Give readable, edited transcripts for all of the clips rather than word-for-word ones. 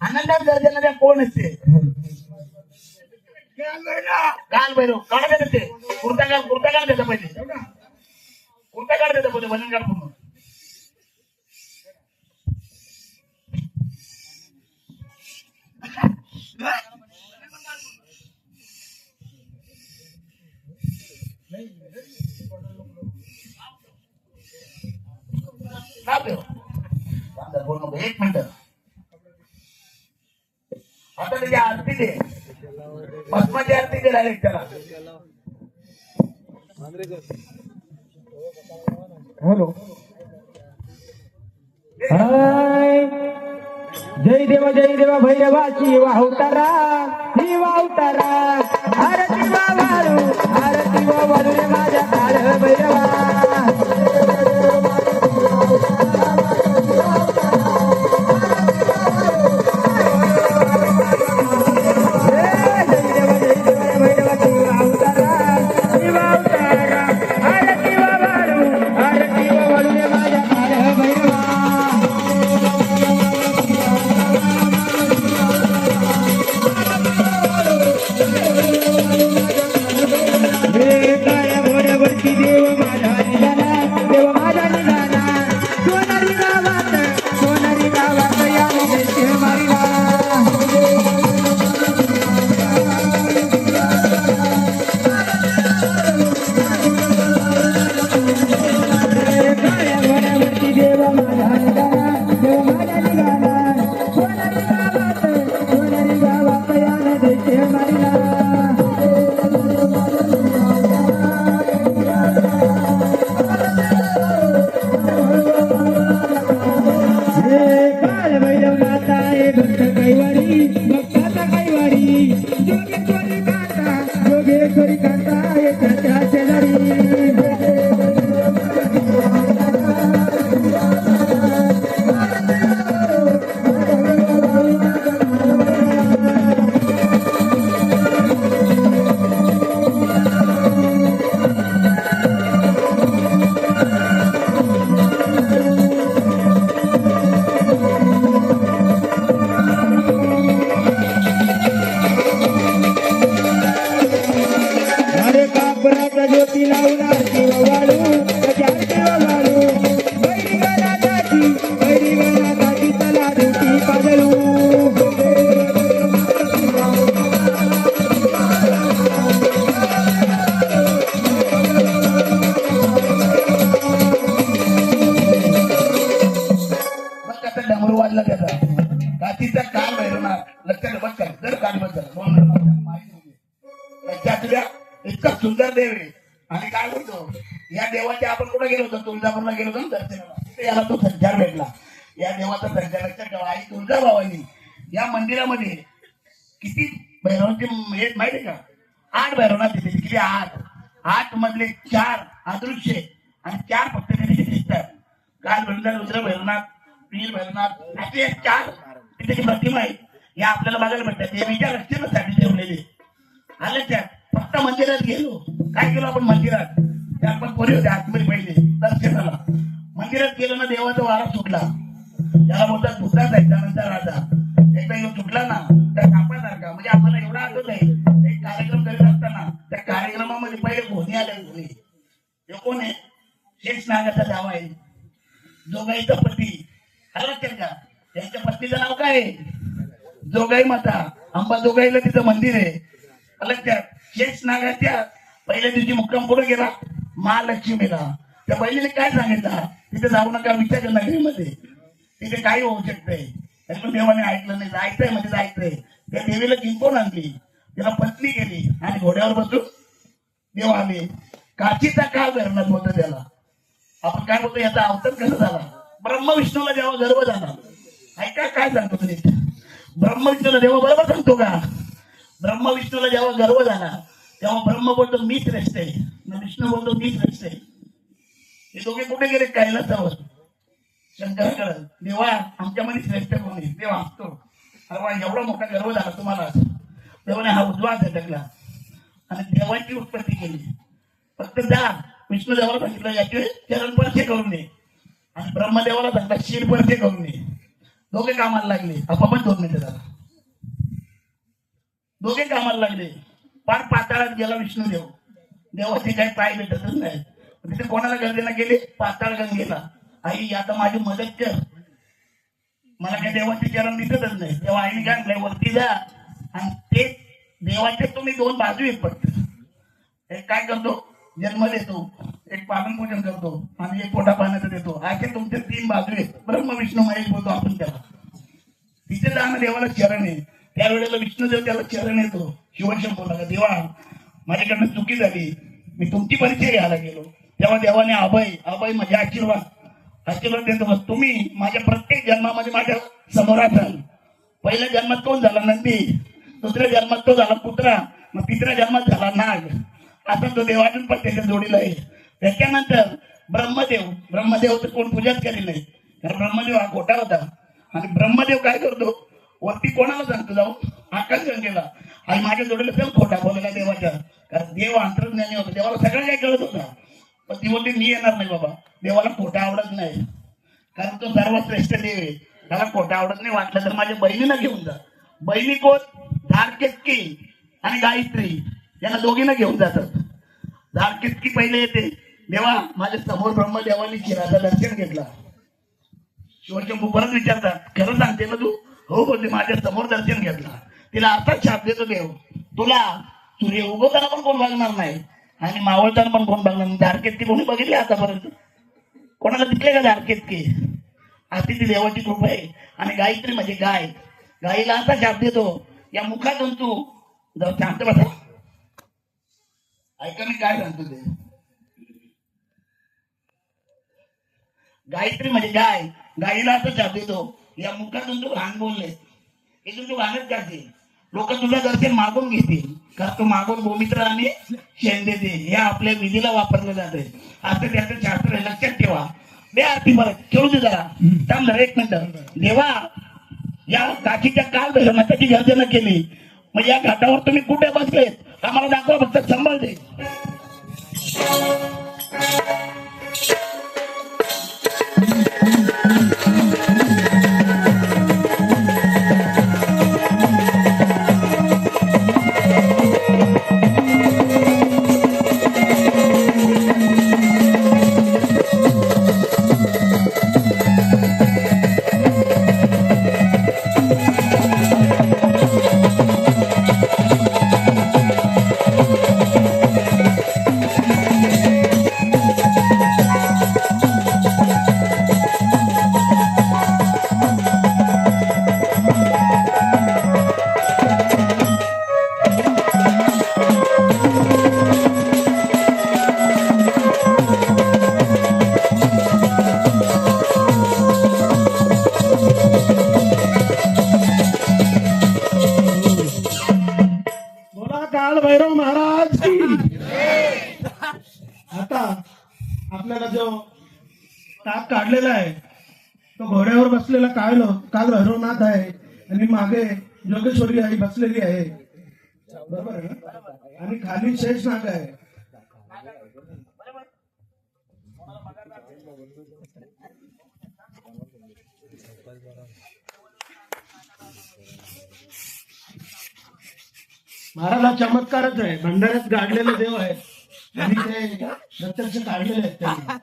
आनंदात गर्जना त्या कोण असते काल भैरव काढा देते कुर्ता काढ देता पहिले कुर्ता काढ देता पहिले भजन काढ पूर्ण एक मिनिट आता त्याची आरती दे भस्माची आरती दे डायरेक्ट त्याला हॅलो हाय जय देवा भैरवाची वाहुतारा ही वाहुतारा आरती वाळू रे माझ्या काळ भैरवा काठीचा काल भैरवणार लक्षात बघ जर काढबद्दल त्यातल्या इतका सुंदर देव आहे. आणि काय बोलतो या देवाच्या आपण कुठे गेलो होतो तुळजापूरला गेलो होतो ना दर्शनाला तिथे याला तो संचार भेटला. या देवाचा संचार लक्षात ठेवा. आई तुळजाभवानी या मंदिरामध्ये किती भैरवांचे हे माहिती का 8 भैरवनाथ तिथे किती 8 मधले 4 अदृश्य आणि 4 फक्त तिथे दिसतात. काल भैरवनाथ रुद्र भैरवनाथ पीर भैरवनाथ असे 4 तिथे प्रतिमा आहे. या आपल्याला बघायला भेटतात. देवीच्या रक्षणासाठी ठेवलेले आले त्या फक्त मंदिरात गेलो काय केलं आपण मंदिरात त्या आपण पोरी होते आतमध्ये पहिले दर्शनाला मंदिरात गेलो ना देवाचा वारा सुटला. त्याला बोलतात भूता जायचा नंतर राजा एकदा येऊन सुटला ना त्या सापासारखा. म्हणजे आम्हाला एवढा आठवत आहे एक कार्यक्रम करीत असताना त्या कार्यक्रमामध्ये पहिले घोणी आले घोणी हे कोण आहे शेष नागाचा जावा आहे जोगाईचा पती आला का त्यांच्या पत्नीचं नाव काय आहे जोगाई माता अंबा जोगाईला तिचं मंदिर आहे. अलग त्या शेष नागाच्या पहिल्या दिवशी मुक्काम कुठे गेला महालक्ष्मीला. त्या बहिणीने काय सांगितलं तिथे जाऊ नका विचार नगरीमध्ये तिथे काही होऊ शकतंय. पण देवाने ऐकलं नाही. जायचंय म्हणजे जायचंय. त्या देवीला जिंकून आणली तिला पत्नी केली आणि घोड्यावर बसून देव आले. काशीचा काळ भैरवनाथ होता त्याला. आपण काय बोलतो याचा अवतार कसा झाला ब्रह्म विष्णूला जेव्हा गर्व झाला. ऐका काय सांगतो तुम्ही ब्रह्म विष्णूला देवा बरोबर सांगतो का ब्रह्म विष्णूला जेव्हा गर्व झाला तेव्हा ब्रह्म बोलतो मी श्रेष्ठ आहे विष्णू बोलतो मी श्रेष्ठ आहे. हे दोघे कुठे गेले कैलासावर शंकराकडे देवा आमच्यामध्ये श्रेष्ठ कोण आहे देव असतो. अरे एवढा मोठा गर्व झाला तुम्हाला देवाने हा उजवा झटकला आणि देवाची उत्पत्ती केली. फक्त जा विष्णू देवाला सांगितलं याचे चरण परचे करून नये आणि ब्रह्मदेवाला सांगितलं शिर परचे करून नये. दोघे कामाला लागले. आपण 2 मिनिटं झाला दोघे कामाला लागले. पार पाताळात गेला विष्णुदेव. देवाचे काही पाय भेटतच नाही. तिथे कोणाला गर्दीला गेले पाताळ गंगेला. आई आता माझी मदत कर मला काही देवाचे चरण दिसतच नाही. तेव्हा आईने काय म्हटलंय वरती जा आणि ते देवाचे तुम्ही 2 बाजू आहेत फक्त. एक काय करतो जन्म देतो एक पालन पूजन करतो आणि एक पोटा पाण्याचं देतो. असे तुमचे 3 बाजू आहेत. ब्रह्म विष्णू महेश बोलतो आपण त्याला. तिथे जाणं देवाला चरण आहे. त्यावेळेला विष्णुदेव त्याला चरण येतो. शिवशंभूला देवा माझ्याकडनं चुकी झाली मी तुमची परिचय घ्यायला गेलो. तेव्हा देवाने अभय म्हणजे आशीर्वाद देतो. तुम्ही माझ्या प्रत्येक जन्मामध्ये माझ्या समोर असाल. पहिल्या जन्मात कोण झाला नंदी दुसऱ्या जन्मात तो झाला कुत्रा मग तिसऱ्या जन्मात झाला नाग. आता तो देवाजून पण त्याच्या जोडीला आहे. त्याच्यानंतर ब्रह्मदेव तर कोण पूजाच केली नाही कारण ब्रह्मदेव हा खोटा होता. आणि ब्रह्मदेव काय करतो वरती कोणाला सांगतो जाऊन आकाशगंगेला आणि माझ्या जोडीला पण खोटा बोलायला देवाच्या कारण देव अंतर्ज्ञानी होता. देवाला सगळं काही कळत होता. पण ती बोलली मी येणार नाही बाबा देवाला खोटा आवडत नाही कारण तो सर्वश्रेष्ठ देव आहे. त्याला खोटा आवडत नाही. वाटलं तर माझ्या बहिणीला घेऊन जा. बहिणी कोण धारकेतकी आणि गायत्री यांना दोघींना घेऊन जातात. धारकेतकी पहिले येते देवा माझ्या समोर ब्रह्मदेवानी शिराचं दर्शन घेतला. शिवशंभू परत विचारतात खरं सांगते ना तू हो बोलते माझ्या समोर दर्शन घेतला. तिला अर्थात शाप देतो देव तुला सूर्य उगवताना पण कोण बघणार नाही आणि मावळताना पण कोण बघणार नाही. धारकेतकी कोणी बघितले आतापर्यंत कोणाला दिसले का धारकेतकी अशी ती देवाची कृपा आहे. आणि गायत्री म्हणजे गायीला असा शाप देतो या मुखातून तू जर शांत बसा ऐका मी काय सांगतो ते. गायत्री म्हणजे गायीला असं शाप देतो या मुखातून तू घाण बोलले इथून तू घाणच करते. लोक तुझं दर्शन मागून घेतील कारण तू मागून गोमित्र आणि शेण देते. हे आपल्या विधीला वापरलं जाते. असं त्याचं शास्त्र आहे लक्षात ठेवा. दे आरती परत खेळू दे जरा थांब जरा 1 मिनिट. देवा या काठीच्या काल भैरवनाथाची गर्जना केली म्हणजे या घाटावर तुम्ही कुठे बसलेत आम्हाला दाखवा फक्त संभाळ दे. काढलेला आहे. तो घोड्यावर बसलेला काल भैरवनाथ आहे आणि मागे जोगेश्वरी आई बसलेली आहे. बरोबर आहे ना? आणि खाली शेषनाग आहे. महाराज हा चमत्कारच आहे. भंडाऱ्यात गाडलेले देव आहेत आणि ते प्रत्यक्ष काढलेले आहेत त्यांनी.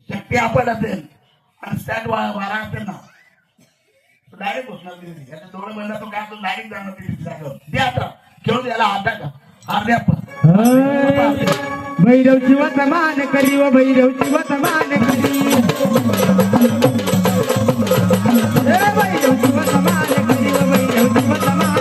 शक्ती आपण असेल आणि स्टँड वारा असेल ना डायरेक्ट घोषणा दिली. याचा 2 महिना तो काय डायरेक्ट जाणार तिथे जागेवर. दे आता खेळून याला अर्ध्या भैरव शिव समान करी व भैरव शिव समान करी भैरव शिव समान करी व भैरव शिव समान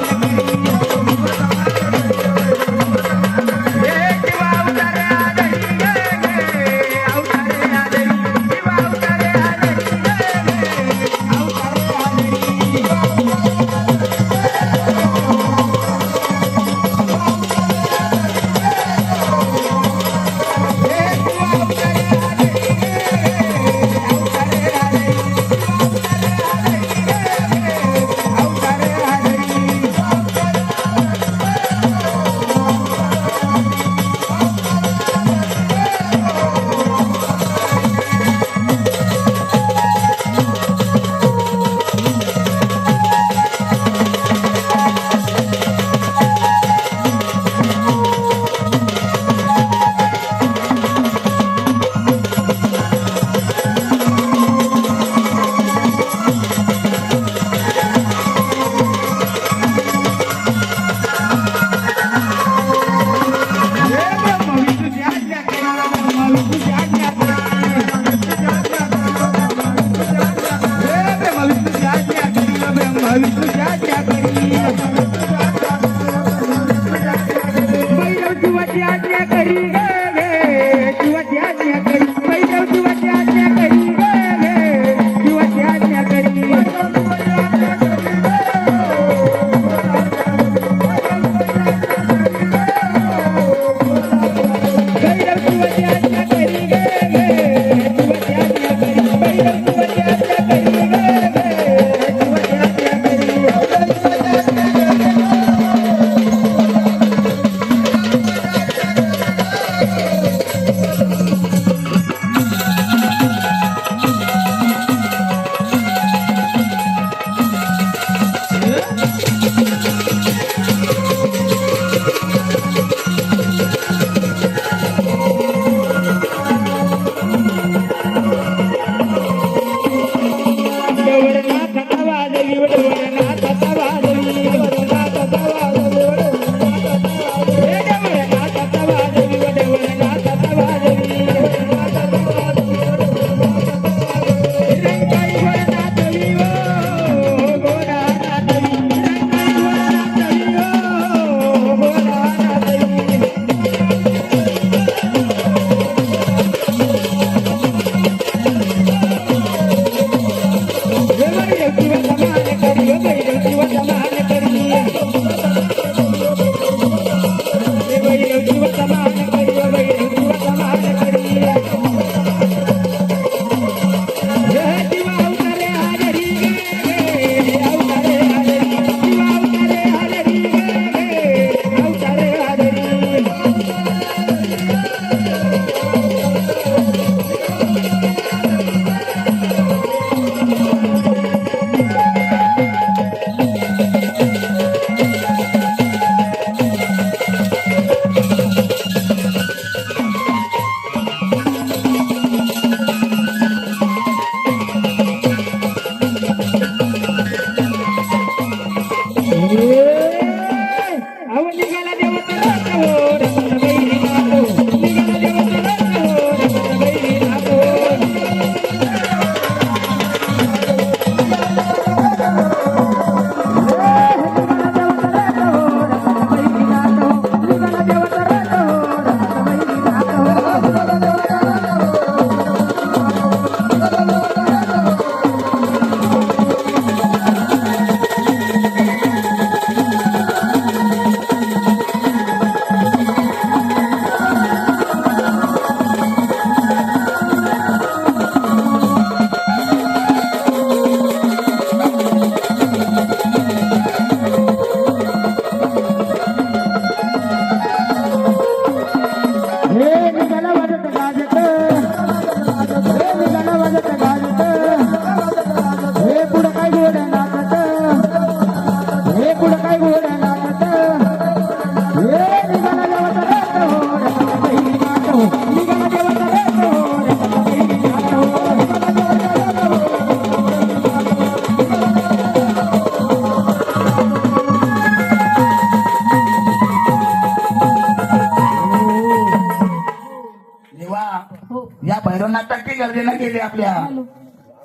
भैरवनाथाची गर्जना केली आपल्या.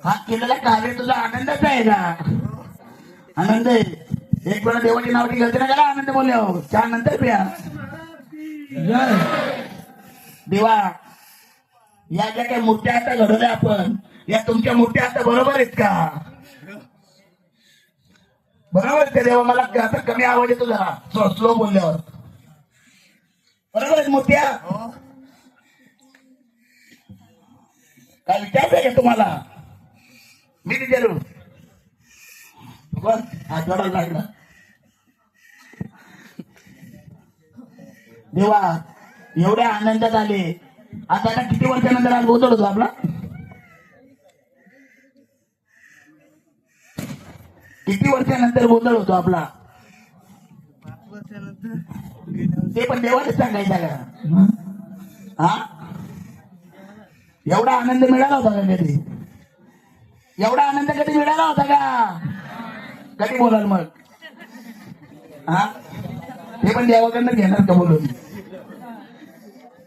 हा केलेला कार्य तुझा आनंदाचा आहे का? आनंद आहे. एक वेळा देवाची नावाची गर्जना करा, आनंद बोलले हो. चहा नंतर प्या. जय देवा, या ज्या काही मूर्त्या आता घडवल्या आपण, या तुमच्या मूर्त्या आता बरोबर आहेत का? बरोबर आहेत का देवा? मला आता कमी आवाज येतो जरा स्लो बोलल्यावर. बरोबर आहेत मूर्त्या? काय विचारतंय का तुम्हाला? मी विचारू बस आठवडा लागला. देवा, एवढ्या आनंदात आले. आता किती वर्षानंतर आज गोंधळ होतो आपला? किती वर्षानंतर गोंधळ होतो आपला? ते पण देवाने सांगायचा का? हा, एवढा आनंद मिळाला होता का कधी? एवढा आनंद कधी मिळाला होता का? कधी बोलाल मग? हा, ते पण देवाकडनं घेणार का बोलून?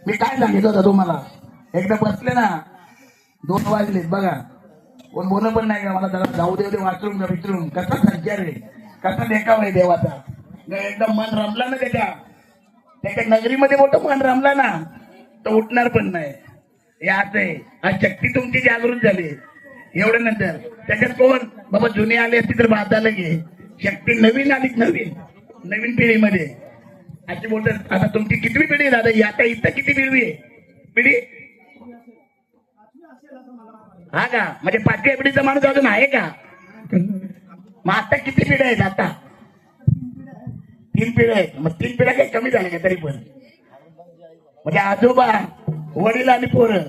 मी काय सांगितलं होतं तुम्हाला? एकदा बसले ना, 2 वाजलेत बघा, कोण बोलणं पण नाही का मला जरा जाऊ दे वाचून विचारून. कसा संचार आहे, कसा देखाव आहे देवाचा. एकदम मन रमला ना त्याच्या नगरीमध्ये मोठं मन रमला ना, तर उठणार पण नाही. हे असं आहे. आज शक्ती तुमची जागृत झाली. एवढ्या नंतर त्याच्यात कोण बाबा जुने आले असते तर बात झालं की शक्ती नवीन आली. नवीन पिढीमध्ये अशी बोलतात. आता तुमची कितवी पिढी आहे दादा? आता इथं किती पिढी आहे? पिढी हा का? म्हणजे 5व्या पिढीचा माणूस अजून आहे का? मग आता किती पिढ्या आहेत? आता 3 पिढ्या आहेत. मग 3 पिढ्या काही कमी झाल्या का तरी पण? म्हणजे आजोबा, वडील आणि पोरं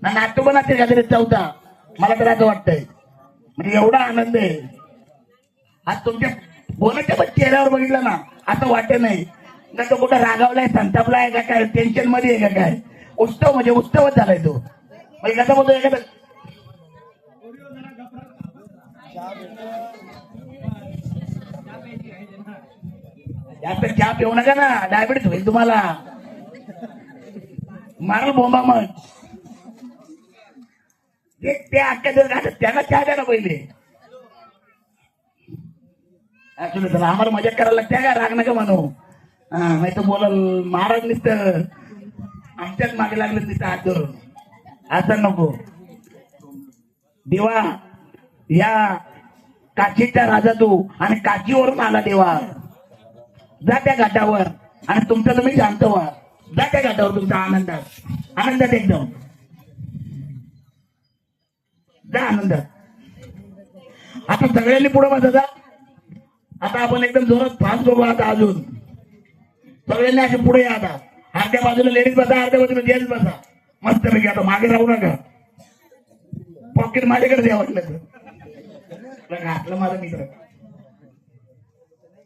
ना, नातू पण असेल का तरी 4था. मला तर असं वाटतंय. म्हणजे एवढा आनंद आहे आज तुमच्या बोलाच्या पण चेहऱ्यावर बघितलं ना, असं वाटत नाही का तो कुठं रागावलाय, संतापलाय का काय, टेन्शन मध्ये आहे का काय. उत्सव म्हणजे उत्सवच झालाय तो. म्हणजे कसं बोलतो एखादं जास्त चहा पिऊ नका ना, डायबिटीस होईल तुम्हाला. मारल बोंबा मग. ते अख्ख्या जर घालत त्यांना चहा द्या ना पहिले. तर आम्हाला मजा करायला लागते का? राग नका म्हणू. हा, नाही तर बोलाल महाराज नुसतं आमच्याच मागे लागलं तिथं हात धरून. असं नको. देवा, या काशीचा राजा तू, आणि काशीवरून आला देवा. जा त्या घाटावर आणि तुमचं तुम्ही शांत व्हा. जा त्या घाटावर तुमचा आनंदात एकदम जा आनंदात. आता सगळ्यांनी पुढे बसा जा. आता आपण एकदम जोरात फास्ट बघू. आता अजून सगळ्यांनी असे पुढे या. आता अर्ध्या बाजूला लेडीज बसा, अर्ध्या बाजूला जेंट्स बसा. मस्त पैकी. आता मागे राहू नका. पॉकेट माझ्याकडे द्या वाटलं तर. घातलं माझा मित्र.